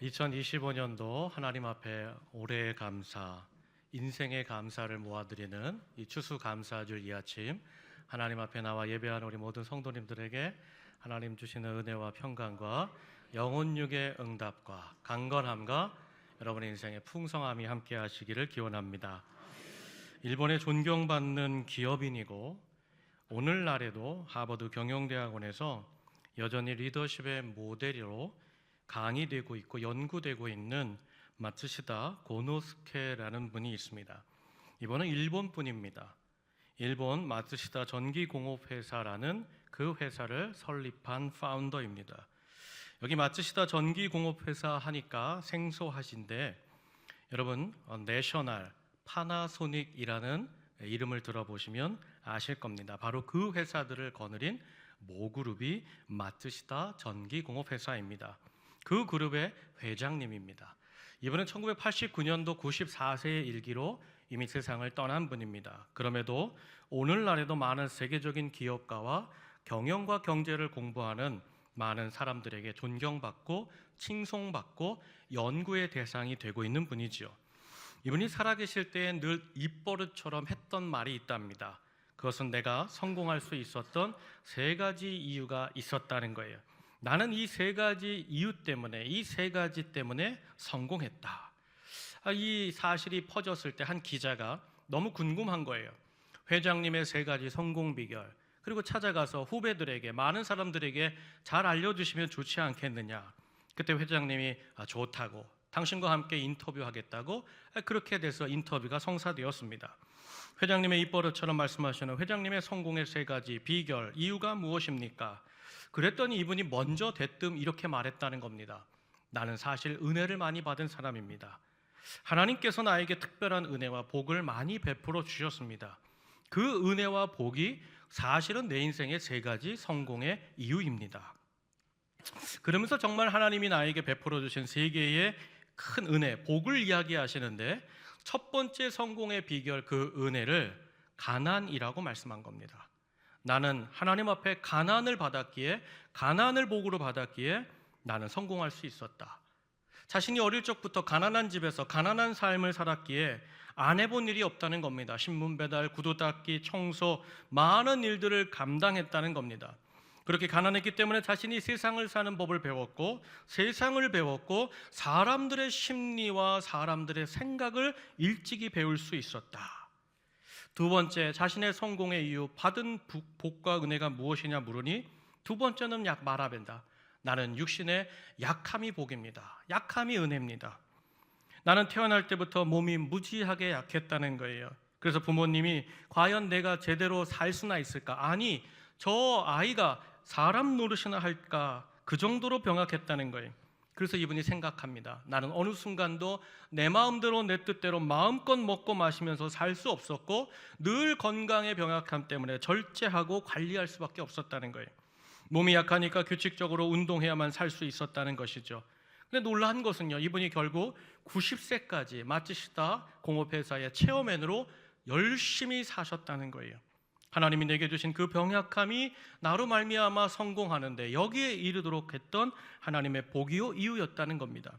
2025년도 하나님 앞에 올해의 감사, 인생의 감사를 모아드리는 이 추수감사절 이 아침 하나님 앞에 나와 예배하는 우리 모든 성도님들에게 하나님 주시는 은혜와 평강과 영혼육의 응답과 강건함과 여러분의 인생의 풍성함이 함께 하시기를 기원합니다. 일본의 존경받는 기업인이고 오늘날에도 하버드 경영대학원에서 여전히 리더십의 모델로 강의되고 있고 연구되고 있는 마츠시다 고노스케라는 분이 있습니다. 이분은 일본 분입니다. 일본 마츠시다 전기공업회사라는 그 회사를 설립한 파운더입니다. 여기 마츠시다 전기공업회사 하니까 생소하신데 여러분 내셔널 파나소닉이라는 이름을 들어보시면 아실 겁니다. 바로 그 회사들을 거느린 모그룹이 마츠시다 전기공업회사입니다. 그 그룹의 회장님입니다. 이분은 1989년도 94세의 일기로 이미 세상을 떠난 분입니다. 그럼에도 오늘날에도 많은 세계적인 기업가와 경영과 경제를 공부하는 많은 사람들에게 존경받고 칭송받고 연구의 대상이 되고 있는 분이죠. 이분이 살아계실 때에 늘 입버릇처럼 했던 말이 있답니다. 그것은 내가 성공할 수 있었던 세 가지 이유가 있었다는 거예요. 나는 이 세 가지 이유 때문에, 이 세 가지 때문에 성공했다. 이 사실이 퍼졌을 때 한 기자가 너무 궁금한 거예요. 회장님의 세 가지 성공 비결, 그리고 찾아가서 후배들에게, 많은 사람들에게 잘 알려주시면 좋지 않겠느냐. 그때 회장님이 좋다고, 당신과 함께 인터뷰하겠다고, 그렇게 돼서 인터뷰가 성사되었습니다. 회장님의 입버릇처럼 말씀하시는 회장님의 성공의 세 가지 비결, 이유가 무엇입니까? 그랬더니 이분이 먼저 대뜸 이렇게 말했다는 겁니다. 나는 사실 은혜를 많이 받은 사람입니다. 하나님께서 나에게 특별한 은혜와 복을 많이 베풀어 주셨습니다. 그 은혜와 복이 사실은 내 인생의 세 가지 성공의 이유입니다. 그러면서 정말 하나님이 나에게 베풀어 주신 세 개의 큰 은혜, 복을 이야기하시는데 첫 번째 성공의 비결, 그 은혜를 가난이라고 말씀한 겁니다. 나는 하나님 앞에 가난을 받았기에, 가난을 복으로 받았기에 나는 성공할 수 있었다. 자신이 어릴 적부터 가난한 집에서 가난한 삶을 살았기에 안 해본 일이 없다는 겁니다. 신문 배달, 구두 닦기, 청소, 많은 일들을 감당했다는 겁니다. 그렇게 가난했기 때문에 자신이 세상을 사는 법을 배웠고, 세상을 배웠고, 사람들의 심리와 사람들의 생각을 일찍이 배울 수 있었다. 두 번째, 자신의 성공의 이유, 받은 복과 은혜가 무엇이냐 물으니 두 번째는 말합니다. 나는 육신의 약함이 복입니다. 약함이 은혜입니다. 나는 태어날 때부터 몸이 무지하게 약했다는 거예요. 그래서 부모님이 과연 내가 제대로 살 수나 있을까? 아니, 저 아이가 사람 노릇이나 할까? 그 정도로 병약했다는 거예요. 그래서 이분이 생각합니다. 나는 어느 순간도 내 마음대로 내 뜻대로 마음껏 먹고 마시면서 살 수 없었고 늘 건강의 병약함 때문에 절제하고 관리할 수밖에 없었다는 거예요. 몸이 약하니까 규칙적으로 운동해야만 살 수 있었다는 것이죠. 근데 놀라운 것은요, 이분이 결국 90세까지 마츠시다 공업회사의 체어맨으로 열심히 사셨다는 거예요. 하나님이 내게 주신 그 병약함이 나로 말미암아 성공하는데 여기에 이르도록 했던 하나님의 복이요 이유였다는 겁니다.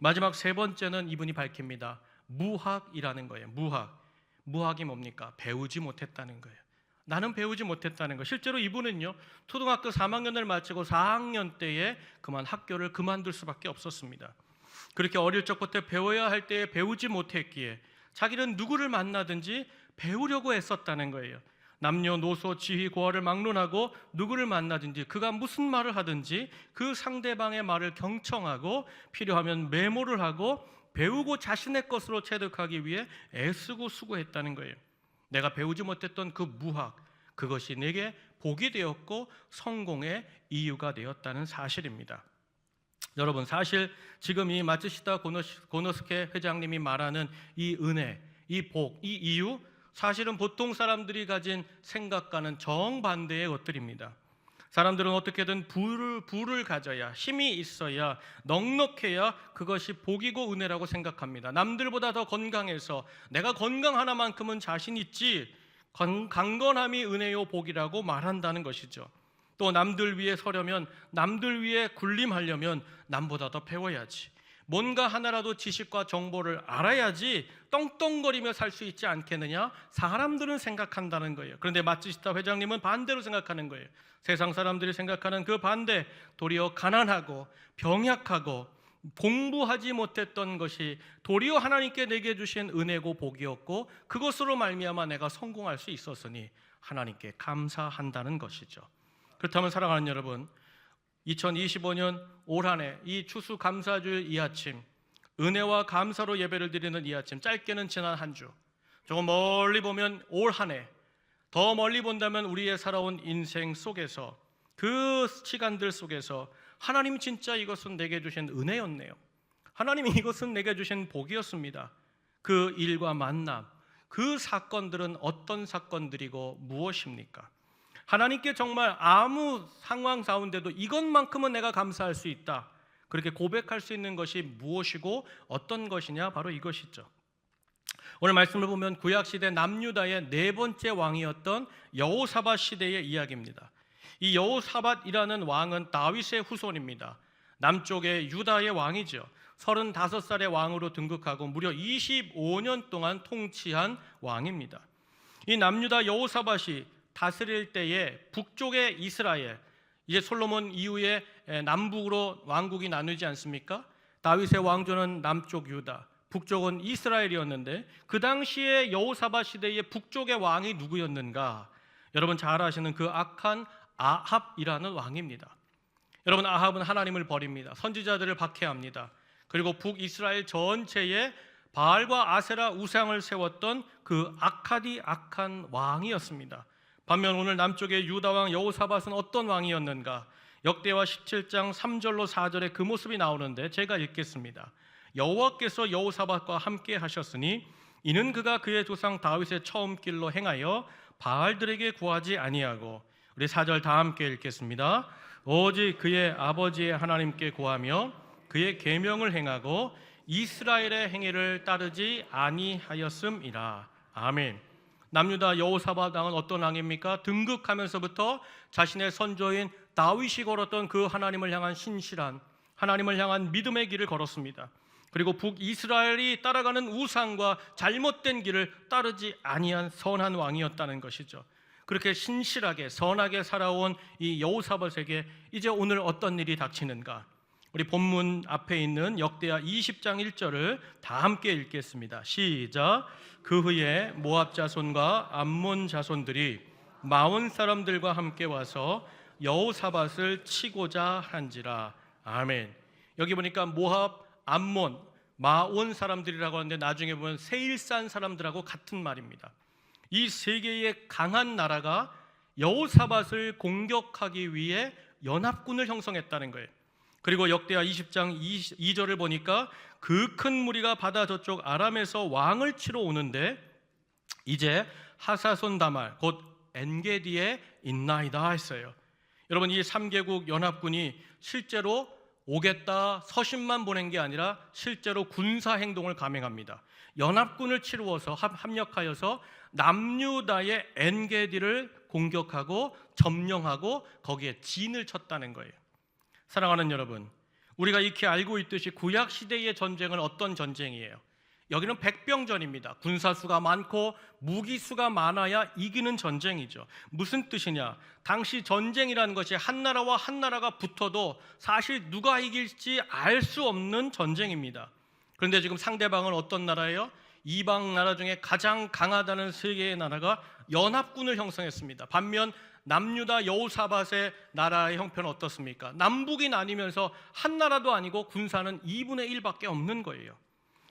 마지막 세 번째는 이분이 밝힙니다. 무학이라는 거예요. 무학이 뭡니까? 배우지 못했다는 거예요. 나는 배우지 못했다는 거. 실제로 이분은요, 초등학교 3학년을 마치고 4학년 때에 그만 학교를 그만둘 수밖에 없었습니다. 그렇게 어릴 적부터 배워야 할 때에 배우지 못했기에 자기는 누구를 만나든지 배우려고 애썼다는 거예요. 남녀노소 지위 고하를 막론하고 누구를 만나든지 그가 무슨 말을 하든지 그 상대방의 말을 경청하고 필요하면 메모를 하고 배우고 자신의 것으로 체득하기 위해 애쓰고 수고했다는 거예요. 내가 배우지 못했던 그 무학, 그것이 내게 복이 되었고 성공의 이유가 되었다는 사실입니다. 여러분, 사실 지금 이 마츠시다 고노스케 회장님이 말하는 이 은혜, 이 복, 이 이유, 사실은 보통 사람들이 가진 생각과는 정반대의 것들입니다. 사람들은 어떻게든 부를 가져야, 힘이 있어야, 넉넉해야 그것이 복이고 은혜라고 생각합니다. 남들보다 더 건강해서 내가 건강 하나만큼은 자신 있지, 강건함이 은혜요 복이라고 말한다는 것이죠. 또 남들 위에 서려면, 남들 위에 군림하려면 남보다 더 배워야지, 뭔가 하나라도 지식과 정보를 알아야지 떵떵거리며 살 수 있지 않겠느냐? 사람들은 생각한다는 거예요. 그런데 마츠시타 회장님은 반대로 생각하는 거예요. 세상 사람들이 생각하는 그 반대, 도리어 가난하고 병약하고 공부하지 못했던 것이 도리어 하나님께 내게 주신 은혜고 복이었고, 그것으로 말미암아 내가 성공할 수 있었으니 하나님께 감사한다는 것이죠. 그렇다면 사랑하는 여러분, 2025년 올 한 해 이 추수감사주일 이 아침, 은혜와 감사로 예배를 드리는 이 아침, 짧게는 지난 한 주, 조금 멀리 보면 올 한 해, 더 멀리 본다면 우리의 살아온 인생 속에서, 그 시간들 속에서 하나님 진짜 이것은 내게 주신 은혜였네요, 하나님이 이것은 내게 주신 복이었습니다. 그 일과 만남, 그 사건들은 어떤 사건들이고 무엇입니까? 하나님께 정말 아무 상황 가운데도 이것만큼은 내가 감사할 수 있다, 그렇게 고백할 수 있는 것이 무엇이고 어떤 것이냐? 바로 이것이죠. 오늘 말씀을 보면 구약시대 남유다의 네 번째 왕이었던 여호사밧 시대의 이야기입니다. 이 여호사밧이라는 왕은 다윗의 후손입니다. 남쪽의 유다의 왕이죠. 35살의 왕으로 등극하고 무려 25년 동안 통치한 왕입니다. 이 남유다 여호사밧이 다스릴 때에 북쪽의 이스라엘, 이제 솔로몬 이후에 남북으로 왕국이 나누지 않습니까? 다윗의 왕조는 남쪽 유다, 북쪽은 이스라엘이었는데, 그 당시에 여호사밧 시대의 북쪽의 왕이 누구였는가? 여러분 잘 아시는 그 악한 아합이라는 왕입니다. 여러분, 아합은 하나님을 버립니다. 선지자들을 박해합니다. 그리고 북이스라엘 전체에 바알과 아세라 우상을 세웠던 그 악한 왕이었습니다. 반면 오늘 남쪽의 유다왕 여호사밧은 어떤 왕이었는가? 역대하 17장 3절로 4절에 그 모습이 나오는데 제가 읽겠습니다. 여호와께서 여호사밧과 함께 하셨으니 이는 그가 그의 조상 다윗의 처음 길로 행하여 바알들에게 구하지 아니하고, 우리 4절 다 함께 읽겠습니다. 오직 그의 아버지의 하나님께 구하며 그의 계명을 행하고 이스라엘의 행위를 따르지 아니하였음이라. 아멘. 남유다 여호사밧 왕은 어떤 왕입니까? 등극하면서부터 자신의 선조인 다윗이 걸었던 그 하나님을 향한 신실한, 하나님을 향한 믿음의 길을 걸었습니다. 그리고 북이스라엘이 따라가는 우상과 잘못된 길을 따르지 아니한 선한 왕이었다는 것이죠. 그렇게 신실하게 선하게 살아온 이 여호사밧에게 이제 오늘 어떤 일이 닥치는가? 우리 본문 앞에 있는 역대하 20장 1절을 다 함께 읽겠습니다. 시작. 그 후에 모압 자손과 암몬 자손들이 마온 사람들과 함께 와서 여호사밧을 치고자 한지라. 아멘. 여기 보니까 모압, 암몬, 마온 사람들이라고 하는데 나중에 보면 세일산 사람들하고 같은 말입니다. 이 세 개의 강한 나라가 여호사밧을 공격하기 위해 연합군을 형성했다는 거예요. 그리고 역대하 20장 2절을 보니까 그 큰 무리가 바다 저쪽 아람에서 왕을 치러 오는데 이제 하사손 다말 곧 엔게디에 있나이다 했어요. 여러분, 이 3개국 연합군이 실제로 오겠다 서신만 보낸 게 아니라 실제로 군사 행동을 감행합니다. 연합군을 치루어서 합력하여서 남유다의 엔게디를 공격하고 점령하고 거기에 진을 쳤다는 거예요. 사랑하는 여러분, 우리가 익히 알고 있듯이 구약 시대의 전쟁은 어떤 전쟁이에요? 여기는 백병전입니다. 군사수가 많고 무기수가 많아야 이기는 전쟁이죠. 무슨 뜻이냐? 당시 전쟁이라는 것이 한 나라와 한 나라가 붙어도 사실 누가 이길지 알 수 없는 전쟁입니다. 그런데 지금 상대방은 어떤 나라예요? 이방 나라 중에 가장 강하다는 세 개의 나라가 연합군을 형성했습니다. 반면 남유다 여호사밧의 나라의 형편은 어떻습니까? 남북이 나뉘면서 한 나라도 아니고 군사는 2분의 1밖에 없는 거예요.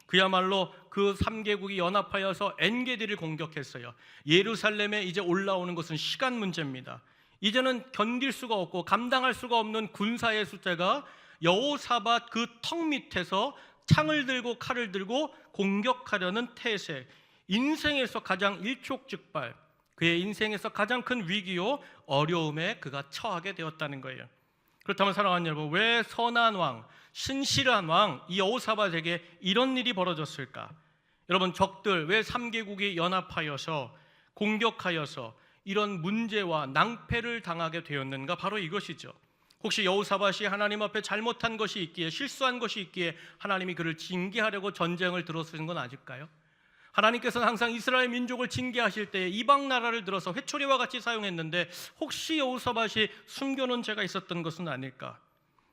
그야말로 그 3개국이 연합하여서 엔게디를 공격했어요. 예루살렘에 이제 올라오는 것은 시간 문제입니다. 이제는 견딜 수가 없고 감당할 수가 없는 군사의 숫자가 여호사밧 그 턱 밑에서 창을 들고 칼을 들고 공격하려는 태세, 인생에서 가장 일촉즉발, 그의 인생에서 가장 큰 위기요 어려움에 그가 처하게 되었다는 거예요. 그렇다면 사랑하는 여러분, 왜 선한 왕, 신실한 왕 이 여호사밧에게 이런 일이 벌어졌을까? 여러분, 적들 왜 3개국이 연합하여서 공격하여서 이런 문제와 낭패를 당하게 되었는가? 바로 이것이죠. 혹시 여호사밧이 하나님 앞에 잘못한 것이 있기에, 실수한 것이 있기에 하나님이 그를 징계하려고 전쟁을 들어서신 건 아닐까요? 하나님께서는 항상 이스라엘 민족을 징계하실 때 이방 나라를 들어서 회초리와 같이 사용했는데 혹시 여호사밧이 숨겨놓은 죄가 있었던 것은 아닐까?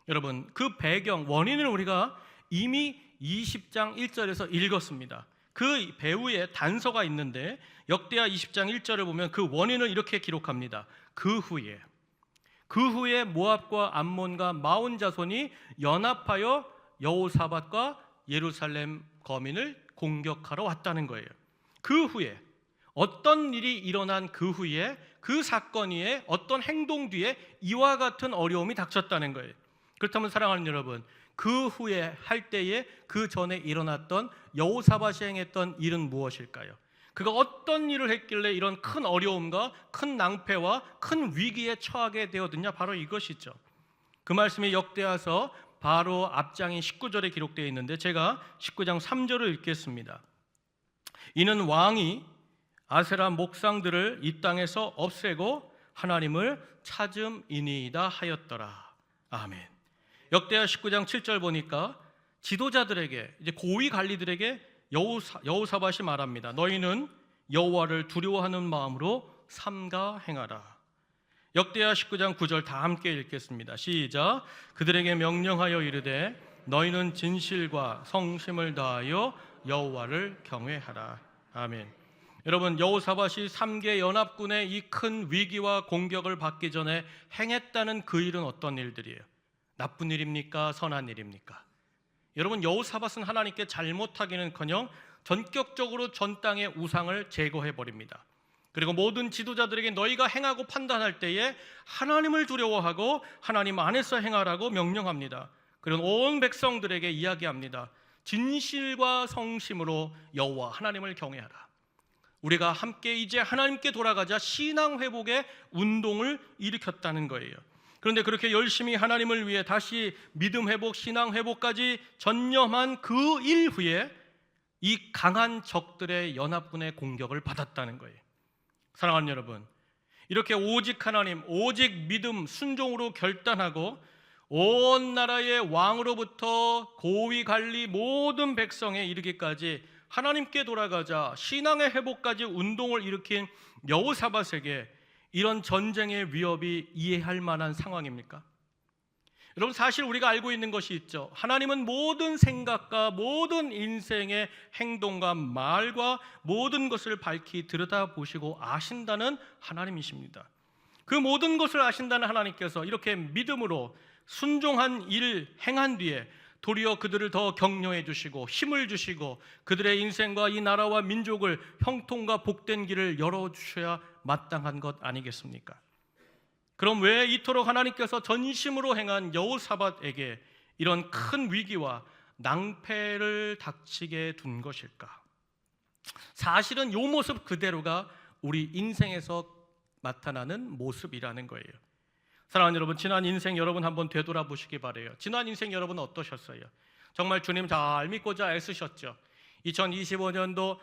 여러분, 그 배경, 원인을 우리가 이미 20장 1절에서 읽었습니다. 그 배후에 단서가 있는데 역대하 20장 1절을 보면 그 원인을 이렇게 기록합니다. 그 후에 모압과 암몬과 마온 자손이 연합하여 여호사밧과 예루살렘 거민을 공격하러 왔다는 거예요. 그 후에 어떤 일이 일어난 그 후에 그 사건 위에 어떤 행동 뒤에 이와 같은 어려움이 닥쳤다는 거예요. 그렇다면 사랑하는 여러분, 그 후에 할 때에 그 전에 일어났던 여호사밧이 행했던 일은 무엇일까요? 그가 어떤 일을 했길래 이런 큰 어려움과 큰 낭패와 큰 위기에 처하게 되었느냐? 바로 이것이죠. 그 말씀이 역대하서 바로 앞장인 19절에 기록되어 있는데 제가 19장 3절을 읽겠습니다. 이는 왕이 아세라 목상들을 이 땅에서 없애고 하나님을 찾음이니이다 하였더라. 아멘. 역대하 19장 7절 보니까 지도자들에게, 이제 고위 관리들에게 여호사밧이 말합니다. 너희는 여호와를 두려워하는 마음으로 삼가 행하라. 역대하 19장 9절 다 함께 읽겠습니다. 시작. 그들에게 명령하여 이르되 너희는 진실과 성심을 다하여 여호와를 경외하라. 아멘. 여러분, 여호사밧이 3개 연합군의 이 큰 위기와 공격을 받기 전에 행했다는 그 일은 어떤 일들이에요? 나쁜 일입니까? 선한 일입니까? 여러분, 여호사밧은 하나님께 잘못하기는커녕 전격적으로 전 땅의 우상을 제거해버립니다. 그리고 모든 지도자들에게 너희가 행하고 판단할 때에 하나님을 두려워하고 하나님 안에서 행하라고 명령합니다. 그리고 온 백성들에게 이야기합니다. 진실과 성심으로 여호와 하나님을 경외하라. 우리가 함께 이제 하나님께 돌아가자 신앙 회복의 운동을 일으켰다는 거예요. 그런데 그렇게 열심히 하나님을 위해 다시 믿음 회복, 신앙 회복까지 전념한 그 일 후에 이 강한 적들의 연합군의 공격을 받았다는 거예요. 사랑하는 여러분, 이렇게 오직 하나님, 오직 믿음, 순종으로 결단하고 온 나라의 왕으로부터 고위 관리 모든 백성에 이르기까지 하나님께 돌아가자 신앙의 회복까지 운동을 일으킨 여호사밧에게 이런 전쟁의 위협이 이해할 만한 상황입니까? 여러분, 사실 우리가 알고 있는 것이 있죠. 하나님은 모든 생각과 모든 인생의 행동과 말과 모든 것을 밝히 들여다보시고 아신다는 하나님이십니다. 그 모든 것을 아신다는 하나님께서 이렇게 믿음으로 순종한 일을 행한 뒤에 도리어 그들을 더 격려해 주시고 힘을 주시고 그들의 인생과 이 나라와 민족을 형통과 복된 길을 열어주셔야 마땅한 것 아니겠습니까? 그럼 왜 이토록 하나님께서 전심으로 행한 여호사밧에게 이런 큰 위기와 낭패를 닥치게 둔 것일까? 사실은 이 모습 그대로가 우리 인생에서 나타나는 모습이라는 거예요. 사랑하는 여러분, 지난 인생 여러분 한번 되돌아보시기 바라요. 지난 인생 여러분 어떠셨어요? 정말 주님 잘 믿고자 애쓰셨죠. 2025년도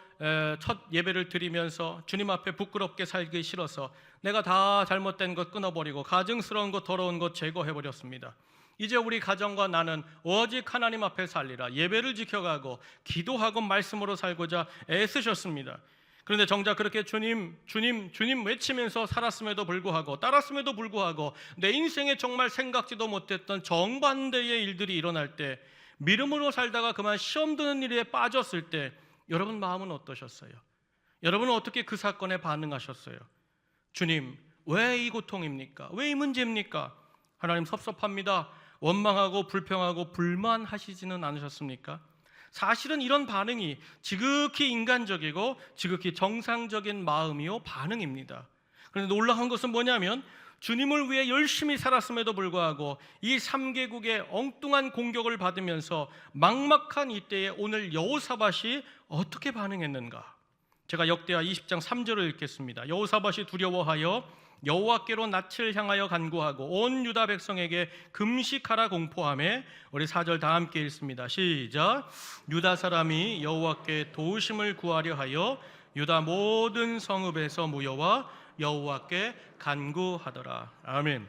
첫 예배를 드리면서 주님 앞에 부끄럽게 살기 싫어서 내가 다 잘못된 것 끊어버리고 가증스러운 것 더러운 것 제거해버렸습니다. 이제 우리 가정과 나는 오직 하나님 앞에 살리라, 예배를 지켜가고 기도하고 말씀으로 살고자 애쓰셨습니다. 그런데 정작 그렇게 주님 외치면서 살았음에도 불구하고 따랐음에도 불구하고 내 인생에 정말 생각지도 못했던 정반대의 일들이 일어날 때, 믿음으로 살다가 그만 시험 드는 일에 빠졌을 때 여러분 마음은 어떠셨어요? 여러분은 어떻게 그 사건에 반응하셨어요? 주님, 왜 이 고통입니까? 왜 이 문제입니까? 하나님 섭섭합니다. 원망하고 불평하고 불만하시지는 않으셨습니까? 사실은 이런 반응이 지극히 인간적이고 지극히 정상적인 마음이요 반응입니다. 그런데 놀라운 것은 뭐냐면 주님을 위해 열심히 살았음에도 불구하고 이 3개국의 엉뚱한 공격을 받으면서 막막한 이때에 오늘 여호사밧이 어떻게 반응했는가? 제가 역대하 20장 3절을 읽겠습니다. 여호사밧이 두려워하여 여호와께로 낯을 향하여 간구하고 온 유다 백성에게 금식하라 공포하며, 우리 4절 다 함께 읽습니다. 시작. 유다 사람이 여호와께 도우심을 구하려 하여 유다 모든 성읍에서 모여와 여호와께 간구하더라. 아멘.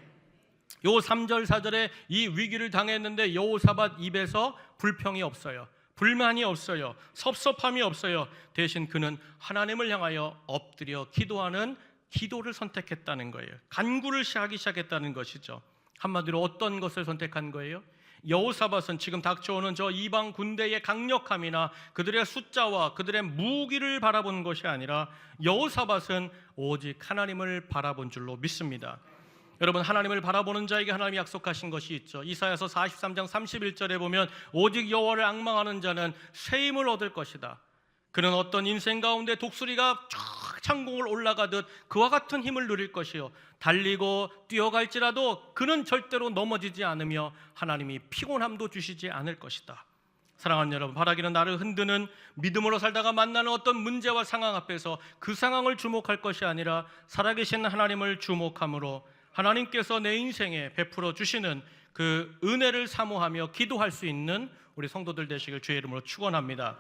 요 3절 4절에 이 위기를 당했는데 여호사밧 입에서 불평이 없어요. 불만이 없어요. 섭섭함이 없어요. 대신 그는 하나님을 향하여 엎드려 기도하는 기도를 선택했다는 거예요. 간구를 하기 시작했다는 것이죠. 한마디로 어떤 것을 선택한 거예요? 여호사밧은 지금 닥쳐오는 저 이방 군대의 강력함이나 그들의 숫자와 그들의 무기를 바라본 것이 아니라 여호사밧은 오직 하나님을 바라본 줄로 믿습니다. 여러분, 하나님을 바라보는 자에게 하나님이 약속하신 것이 있죠. 이사야서 43장 31절에 보면 오직 여호와를 앙망하는 자는 새 힘을 얻을 것이다. 그는 어떤 인생 가운데 독수리가 쫙 창공을 올라가듯 그와 같은 힘을 누릴 것이요, 달리고 뛰어갈지라도 그는 절대로 넘어지지 않으며 하나님이 피곤함도 주시지 않을 것이다. 사랑하는 여러분, 바라기는 나를 흔드는 믿음으로 살다가 만나는 어떤 문제와 상황 앞에서 그 상황을 주목할 것이 아니라 살아계신 하나님을 주목함으로 하나님께서 내 인생에 베풀어 주시는 그 은혜를 사모하며 기도할 수 있는 우리 성도들 되시길 주의 이름으로 축원합니다.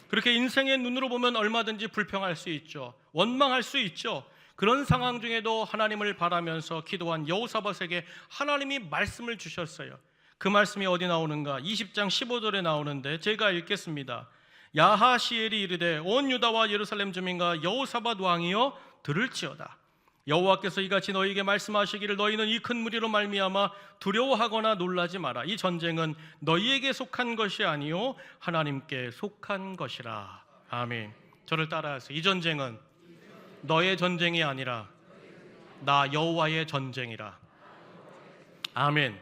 그렇게 인생의 눈으로 보면 얼마든지 불평할 수 있죠. 원망할 수 있죠. 그런 상황 중에도 하나님을 바라면서 기도한 여호사밧에게 하나님이 말씀을 주셨어요. 그 말씀이 어디 나오는가? 20장 15절에 나오는데 제가 읽겠습니다. 야하시엘이 이르되 온 유다와 예루살렘 주민과 여호사밧 왕이여 들을지어다. 여호와께서 이같이 너희에게 말씀하시기를 너희는 이 큰 무리로 말미암아 두려워하거나 놀라지 마라. 이 전쟁은 너희에게 속한 것이 아니요 하나님께 속한 것이라. 아멘. 저를 따라하세요. 이 전쟁은 너의 전쟁이 아니라 나 여호와의 전쟁이라. 아멘.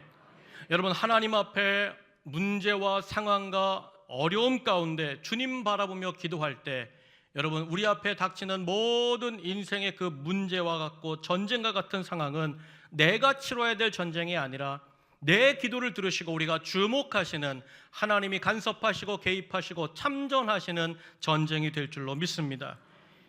여러분, 하나님 앞에 문제와 상황과 어려움 가운데 주님 바라보며 기도할 때 여러분, 우리 앞에 닥치는 모든 인생의 그 문제와 같고 전쟁과 같은 상황은 내가 치러야 될 전쟁이 아니라 내 기도를 들으시고 우리가 주목하시는 하나님이 간섭하시고 개입하시고 참전하시는 전쟁이 될 줄로 믿습니다.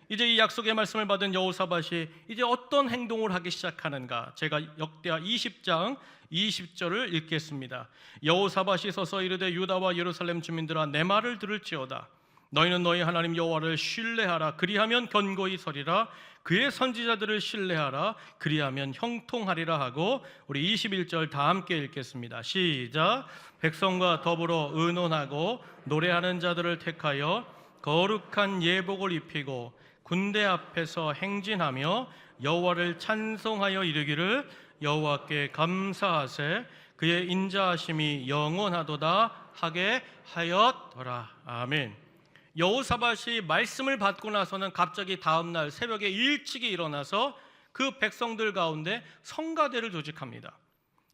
이제 이 약속의 말씀을 받은 여호사밧이 이제 어떤 행동을 하기 시작하는가? 제가 역대하 20장 20절을 읽겠습니다. 여호사밧이 서서 이르되 유다와 예루살렘 주민들아 내 말을 들을지어다. 너희는 너희 하나님 여호와를 신뢰하라. 그리하면 견고히 서리라. 그의 선지자들을 신뢰하라. 그리하면 형통하리라 하고, 우리 21절 다 함께 읽겠습니다. 시작. 백성과 더불어 의논하고 노래하는 자들을 택하여 거룩한 예복을 입히고 군대 앞에서 행진하며 여호와를 찬송하여 이르기를 여호와께 감사하세. 그의 인자하심이 영원하도다 하게 하였더라. 아멘. 여호사밧이 말씀을 받고 나서는 갑자기 다음날 새벽에 일찍이 일어나서 그 백성들 가운데 성가대를 조직합니다.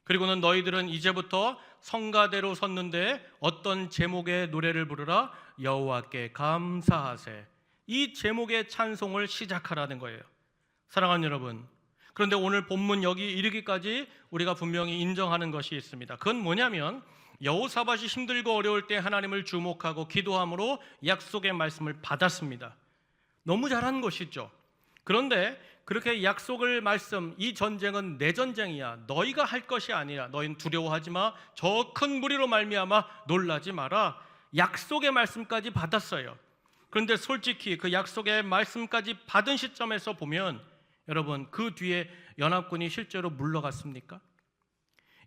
그리고는 너희들은 이제부터 성가대로 섰는데 어떤 제목의 노래를 부르라. 여호와께 감사하세. 이 제목의 찬송을 시작하라는 거예요. 사랑하는 여러분, 그런데 오늘 본문 여기 이르기까지 우리가 분명히 인정하는 것이 있습니다. 그건 뭐냐면 여호사밧이 힘들고 어려울 때 하나님을 주목하고 기도함으로 약속의 말씀을 받았습니다. 너무 잘한 것이죠. 그런데 그렇게 약속을 말씀, 이 전쟁은 내 전쟁이야, 너희가 할 것이 아니라 너희는 두려워하지 마, 저 큰 무리로 말미암아 놀라지 마라. 약속의 말씀까지 받았어요. 그런데 솔직히 그 약속의 말씀까지 받은 시점에서 보면 여러분, 그 뒤에 연합군이 실제로 물러갔습니까?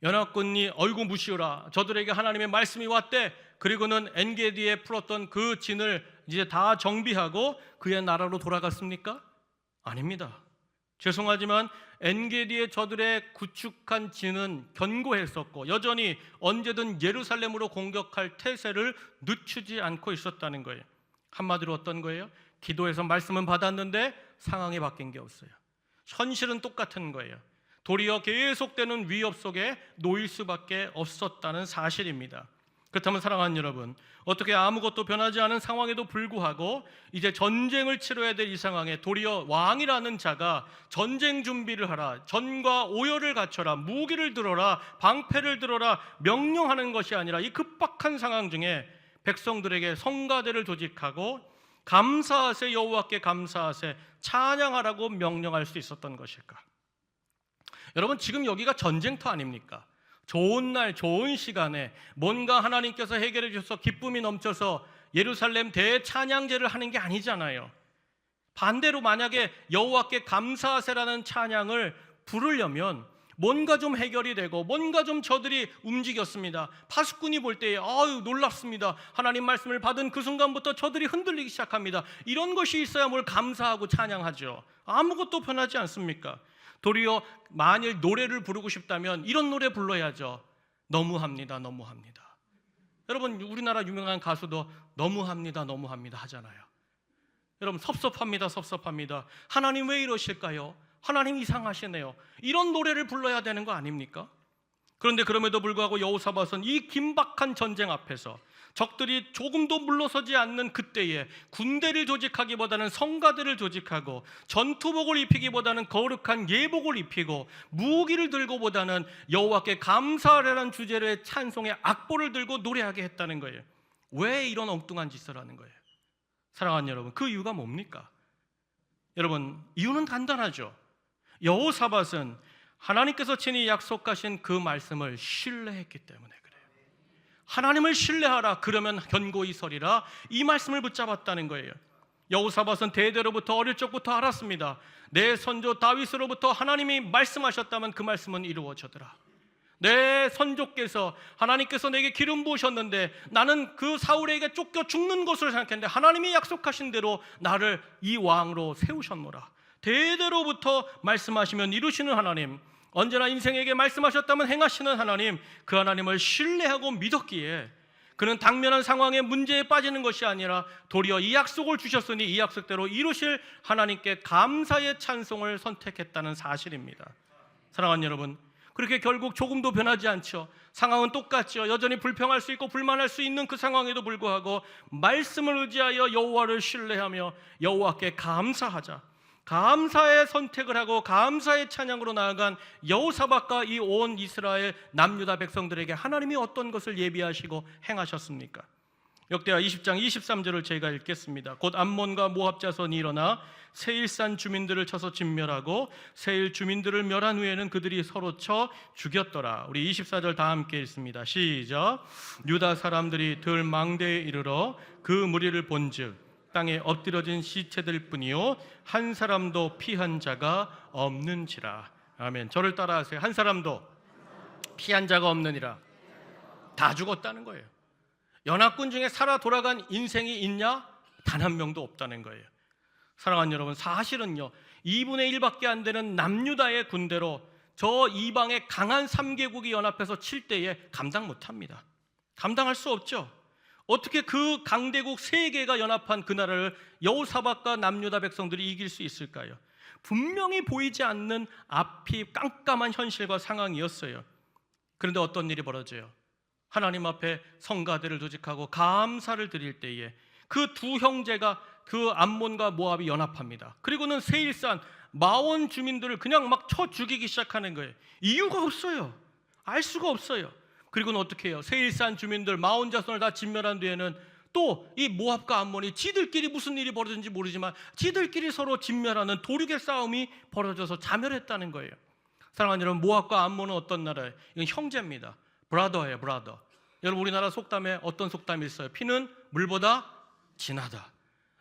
연합군이 어이구 무시오라, 저들에게 하나님의 말씀이 왔대. 그리고는 엔게디에 풀었던 그 진을 이제 다 정비하고 그의 나라로 돌아갔습니까? 아닙니다. 죄송하지만 엔게디의 저들의 구축한 진은 견고했었고 여전히 언제든 예루살렘으로 공격할 태세를 늦추지 않고 있었다는 거예요. 한마디로 어떤 거예요? 기도해서 말씀은 받았는데 상황이 바뀐 게 없어요. 현실은 똑같은 거예요. 도리어 계속되는 위협 속에 놓일 수밖에 없었다는 사실입니다. 그렇다면 사랑하는 여러분, 어떻게 아무것도 변하지 않은 상황에도 불구하고 이제 전쟁을 치러야 될 이 상황에 도리어 왕이라는 자가 전쟁 준비를 하라, 전과 오열을 갖춰라, 무기를 들어라, 방패를 들어라 명령하는 것이 아니라 이 급박한 상황 중에 백성들에게 성가대를 조직하고 감사하세, 여호와께 감사하세, 찬양하라고 명령할 수 있었던 것일까? 여러분, 지금 여기가 전쟁터 아닙니까? 좋은 날 좋은 시간에 뭔가 하나님께서 해결해 주셔서 기쁨이 넘쳐서 예루살렘 대찬양제를 하는 게 아니잖아요. 반대로 만약에 여호와께 감사하세라는 찬양을 부르려면 뭔가 좀 해결이 되고 뭔가 좀 저들이 움직였습니다. 파수꾼이 볼 때에 아유 놀랍습니다. 하나님 말씀을 받은 그 순간부터 저들이 흔들리기 시작합니다. 이런 것이 있어야 뭘 감사하고 찬양하죠. 아무것도 변하지 않습니까? 도리어 만일 노래를 부르고 싶다면 이런 노래 불러야죠. 너무합니다, 너무합니다. 여러분 우리나라 유명한 가수도 너무합니다, 너무합니다 하잖아요. 여러분 섭섭합니다, 섭섭합니다. 하나님 왜 이러실까요? 하나님 이상하시네요. 이런 노래를 불러야 되는 거 아닙니까? 그런데 그럼에도 불구하고 여호사밧은 이 긴박한 전쟁 앞에서 적들이 조금도 물러서지 않는 그때에 군대를 조직하기보다는 성가대를 조직하고 전투복을 입히기보다는 거룩한 예복을 입히고 무기를 들고보다는 여호와께 감사하라는 주제로의 찬송의 악보를 들고 노래하게 했다는 거예요. 왜 이런 엉뚱한 짓을 하는 거예요? 사랑하는 여러분, 그 이유가 뭡니까? 여러분, 이유는 간단하죠. 여호사밧은 하나님께서 친히 약속하신 그 말씀을 신뢰했기 때문에 그래요. 하나님을 신뢰하라, 그러면 견고히 서리라, 이 말씀을 붙잡았다는 거예요. 여호사밧은 대대로부터 어릴 적부터 알았습니다. 내 선조 다윗으로부터 하나님이 말씀하셨다면 그 말씀은 이루어져더라. 내 선조께서 하나님께서 내게 기름 부으셨는데 나는 그 사울에게 쫓겨 죽는 것을 생각했는데 하나님이 약속하신 대로 나를 이 왕으로 세우셨노라. 대대로부터 말씀하시면 이루시는 하나님, 언제나 인생에게 말씀하셨다면 행하시는 하나님, 그 하나님을 신뢰하고 믿었기에 그는 당면한 상황에 문제에 빠지는 것이 아니라 도리어 이 약속을 주셨으니 이 약속대로 이루실 하나님께 감사의 찬송을 선택했다는 사실입니다. 사랑하는 여러분, 그렇게 결국 조금도 변하지 않죠. 상황은 똑같죠. 여전히 불평할 수 있고 불만할 수 있는 그 상황에도 불구하고 말씀을 의지하여 여호와를 신뢰하며 여호와께 감사하자, 감사의 선택을 하고 감사의 찬양으로 나아간 여호사밧과 이 온 이스라엘 남유다 백성들에게 하나님이 어떤 것을 예비하시고 행하셨습니까? 역대하 20장 23절을 제가 읽겠습니다. 곧 암몬과 모압 자손이 일어나 세일산 주민들을 쳐서 진멸하고 세일 주민들을 멸한 후에는 그들이 서로 쳐 죽였더라. 우리 24절 다 함께 읽습니다. 시작. 유다 사람들이 들 망대에 이르러 그 무리를 본즉 땅에 엎드려진 시체들 뿐이요 한 사람도 피한 자가 없는지라. 아멘. 저를 따라하세요. 한 사람도 피한 자가 없느니라. 다 죽었다는 거예요. 연합군 중에 살아 돌아간 인생이 있냐? 단 한 명도 없다는 거예요. 사랑하는 여러분, 사실은요 2분의 1밖에 안 되는 남유다의 군대로 저 이방의 강한 3개국이 연합해서 칠 때에 감당 못합니다. 감당할 수 없죠. 어떻게 그 강대국 3개가 연합한 그 나라를 여호사밧과 남유다 백성들이 이길 수 있을까요? 분명히 보이지 않는 앞이 깜깜한 현실과 상황이었어요. 그런데 어떤 일이 벌어져요? 하나님 앞에 성가대를 조직하고 감사를 드릴 때에 그 두 형제가 그 암몬과 모압이 연합합니다. 그리고는 세일산 마온 주민들을 그냥 막 쳐 죽이기 시작하는 거예요. 이유가 없어요. 알 수가 없어요. 그리고는 어떻게 해요? 세일산 주민들 마온 자손을 다 진멸한 뒤에는 또 이 모압과 암몬이 지들끼리 무슨 일이 벌어졌는지 모르지만 지들끼리 서로 진멸하는 도륙의 싸움이 벌어져서 자멸했다는 거예요. 사랑하는 여러분, 모압과 암몬은 어떤 나라예요? 이건 형제입니다. 브라더예요, 브라더. 여러분, 우리나라 속담에 어떤 속담이 있어요? 피는 물보다 진하다.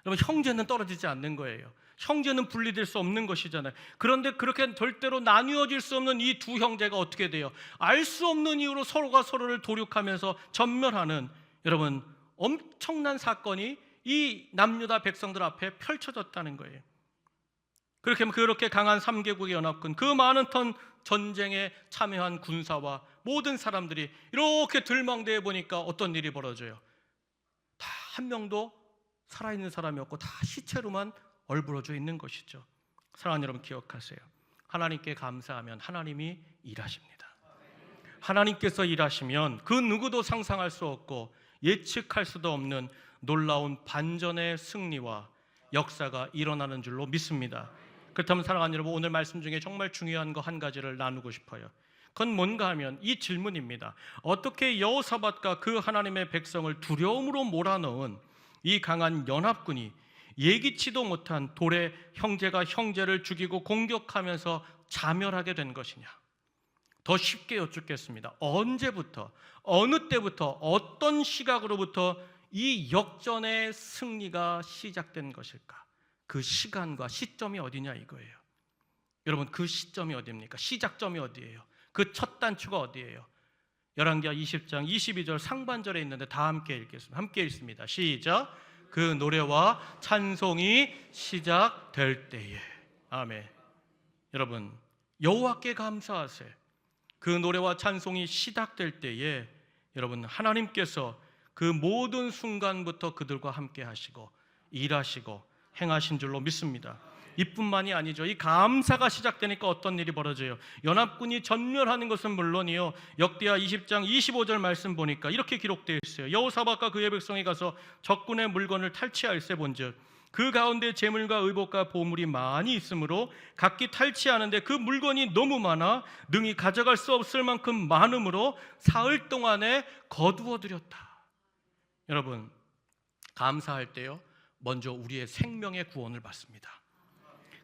여러분, 형제는 떨어지지 않는 거예요. 형제는 분리될 수 없는 것이잖아요. 그런데 그렇게 절대로 나뉘어질 수 없는 이 두 형제가 어떻게 돼요? 알 수 없는 이유로 서로가 서로를 도륙하면서 전멸하는, 여러분, 엄청난 사건이 이 남유다 백성들 앞에 펼쳐졌다는 거예요. 그렇게 강한 3개국의 연합군, 그 많은 턴 전쟁에 참여한 군사와 모든 사람들이 이렇게 들망대해 보니까 어떤 일이 벌어져요? 다 한 명도 살아있는 사람이 없고 다 시체로만 얼부러져 있는 것이죠. 사랑하는 여러분, 기억하세요. 하나님께 감사하면 하나님이 일하십니다. 하나님께서 일하시면 그 누구도 상상할 수 없고 예측할 수도 없는 놀라운 반전의 승리와 역사가 일어나는 줄로 믿습니다. 그렇다면 사랑하는 여러분, 오늘 말씀 중에 정말 중요한 거 한 가지를 나누고 싶어요. 그건 뭔가 하면 이 질문입니다. 어떻게 여호사밧과 그 하나님의 백성을 두려움으로 몰아넣은 이 강한 연합군이 예기치도 못한 돌에 형제가 형제를 죽이고 공격하면서 자멸하게 된 것이냐? 더 쉽게 여쭙겠습니다. 언제부터, 어느 때부터, 어떤 시각으로부터 이 역전의 승리가 시작된 것일까? 그 시간과 시점이 어디냐 이거예요. 여러분 그 시점이 어디입니까? 시작점이 어디예요? 그 첫 단추가 어디예요? 열왕기하 20장 22절 상반절에 있는데 다 함께 읽겠습니다. 함께 읽습니다. 시작. 그 노래와 찬송이 시작될 때에. 아멘. 여러분 여호와께 감사하세요. 그 노래와 찬송이 시작될 때에 여러분 하나님께서 그 모든 순간부터 그들과 함께 하시고 일하시고 행하신 줄로 믿습니다. 이뿐만이 아니죠. 이 감사가 시작되니까 어떤 일이 벌어져요? 연합군이 전멸하는 것은 물론이요, 역대하 20장 25절 말씀 보니까 이렇게 기록되어 있어요. 여호사밧과 그의 백성이 가서 적군의 물건을 탈취할세 본즉 그 가운데 재물과 의복과 보물이 많이 있으므로 각기 탈취하는데 그 물건이 너무 많아 능히 가져갈 수 없을 만큼 많으므로 사흘 동안에 거두어들였다. 여러분 감사할 때요 먼저 우리의 생명의 구원을 받습니다.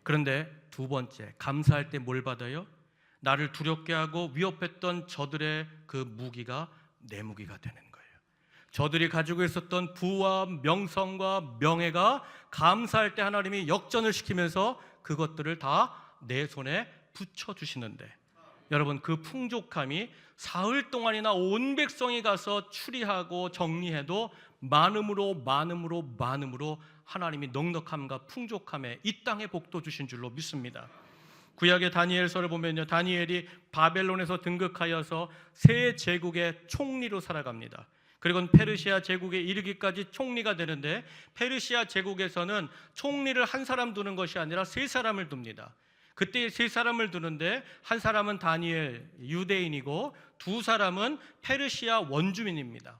그런데 두 번째, 감사할 때 뭘 받아요? 나를 두렵게 하고 위협했던 저들의 그 무기가 내 무기가 되는 거예요. 저들이 가지고 있었던 부와 명성과 명예가 감사할 때 하나님이 역전을 시키면서 그것들을 다 내 손에 붙여주시는데, 여러분 그 풍족함이 사흘 동안이나 온 백성이 가서 추리하고 정리해도 많음으로 하나님이 넉넉함과 풍족함에 이 땅에 복도 주신 줄로 믿습니다. 구약의 다니엘서를 보면요, 다니엘이 바벨론에서 등극하여서 세 제국의 총리로 살아갑니다. 그리고 페르시아 제국에 이르기까지 총리가 되는데, 페르시아 제국에서는 총리를 한 사람 두는 것이 아니라 세 사람을 둡니다. 그때 세 사람을 두는데 한 사람은 다니엘 유대인이고 두 사람은 페르시아 원주민입니다.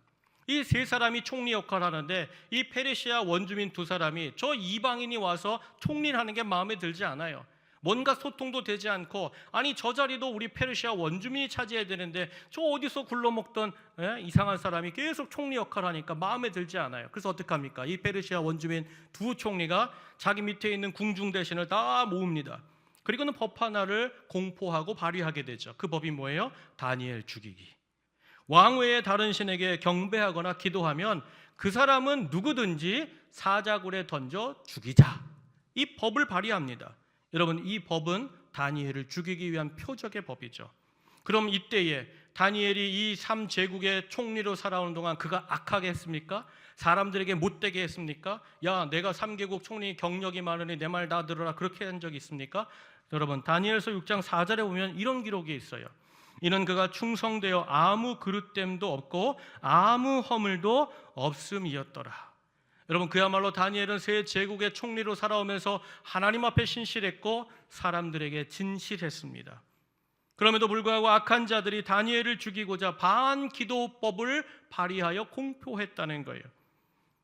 이 세 사람이 총리 역할을 하는데 이 페르시아 원주민 두 사람이 저 이방인이 와서 총리를 하는 게 마음에 들지 않아요. 뭔가 소통도 되지 않고, 아니 저 자리도 우리 페르시아 원주민이 차지해야 되는데 저 어디서 굴러먹던 이상한 사람이 계속 총리 역할을 하니까 마음에 들지 않아요. 그래서 어떡합니까? 이 페르시아 원주민 두 총리가 자기 밑에 있는 궁중 대신을 다 모읍니다. 그리고는 법 하나를 공포하고 발의하게 되죠. 그 법이 뭐예요? 다니엘 죽이기. 왕 외에 다른 신에게 경배하거나 기도하면 그 사람은 누구든지 사자굴에 던져 죽이자. 이 법을 발의합니다. 여러분 이 법은 다니엘을 죽이기 위한 표적의 법이죠. 그럼 이때에 다니엘이 이 3제국의 총리로 살아오는 동안 그가 악하게 했습니까? 사람들에게 못되게 했습니까? 야 내가 3개국 총리 경력이 많으니 내 말 다 들어라, 그렇게 한 적이 있습니까? 여러분 다니엘서 6장 4절에 보면 이런 기록이 있어요. 이는 그가 충성되어 아무 그릇됨도 없고 아무 허물도 없음이었더라. 여러분 그야말로 다니엘은 세 제국의 총리로 살아오면서 하나님 앞에 신실했고 사람들에게 진실했습니다. 그럼에도 불구하고 악한 자들이 다니엘을 죽이고자 반기도법을 발의하여 공포했다는 거예요.